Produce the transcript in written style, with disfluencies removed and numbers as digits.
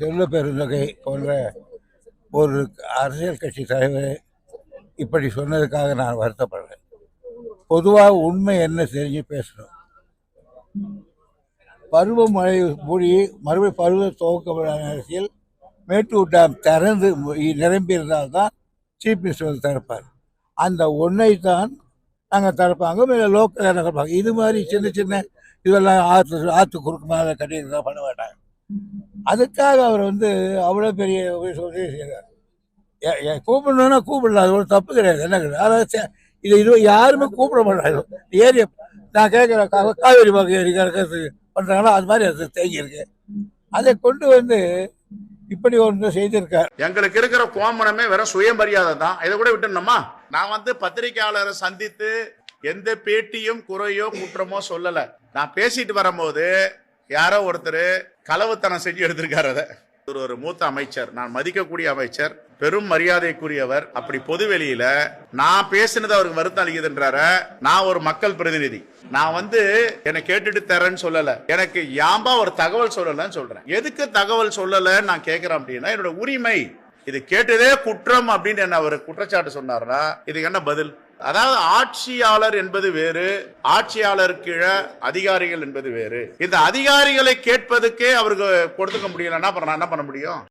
செல்வ பெருந்தகை போன்ற ஒரு அரசியல் கட்சி தலைவர் இப்படி சொன்னதுக்காக நான் வருத்தப்படுறேன். பொதுவாக உண்மை என்ன தெரிஞ்சு பேசணும். பருவமழை மூடி மறுபடியும் பருவ துவக்கப்படாத அரசியல் மேட்டூர் டேம் திறந்து நிரம்பியிருந்தால்தான் சீஃப் மினிஸ்டர் வந்து திறப்பார். அந்த ஒன்றை தான் நாங்கள் திறப்பாங்க, லோக்கல் நகர்ப்பாங்க. இது மாதிரி சின்ன சின்ன இதெல்லாம் ஆற்று குறுக்கு மேலே கட்டியிருந்தா பண்ண மாட்டாங்க. அதுக்காக அவர் வந்து அவ்வளோ பெரிய சொல்லி செய்கிறார். கூப்பிடணும்னா கூப்பிடலாம், அது ஒரு தப்பு கிடையாது. என்ன கிடையாது, அதாவது இது யாருமே கூப்பிட மாட்டாங்க. ஏரியா நான் கேட்குறேன், காவேரி பக்கம் ஏரி பண்ணுறாங்களோ அது மாதிரி அது தேங்கியிருக்கு. அதை கொண்டு வந்து இப்படி ஒன்று செய்திருக்கார். எங்களுக்கு இருக்கிற கோமணமே வெறும் சுயமரியாதை தான். இதை கூட விட்டுணுமா? நான் வந்து பத்திரிகையாளரை சந்தித்து எந்த பேட்டியும் குறையோ குற்றமோ சொல்லல. நான் பேசிட்டு வரும்போது யாரோ ஒருத்தர் களவுத்தனம் செஞ்சு எடுத்திருக்காரு. அதை ஒரு மூத்த அமைச்சர், நான் மதிக்கக்கூடிய அமைச்சர், பெரும் மரியாதைக்குரியவர், அப்படி பொதுவெளியில நான் பேசினது அவருக்கு வருத்தம் அளிக்குதுன்றார. நான் ஒரு மக்கள் பிரதிநிதி, நான் வந்து என்னை கேட்டுட்டு தரேன்னு சொல்லல, எனக்கு யாம்பா ஒரு தகவல் சொல்லலன்னு சொல்றேன். எதுக்கு தகவல் சொல்லலன்னு நான் கேட்கிறேன் அப்படின்னா என்னோட உரிமை. இது கேட்டதே குற்றம் அப்படின்னு என்ன அவர் குற்றச்சாட்டு சொன்னார்னா இதுக்கு என்ன பதில்? அதாவது ஆட்சியாளர் என்பது வேறு, ஆட்சியாளர் கீழே அதிகாரிகள் என்பது வேறு. இந்த அதிகாரிகளை கேட்பதுக்கே அவருக்கு கொடுத்துக்க முடியலன்னா அப்புறம் நான் என்ன பண்ண முடியும்?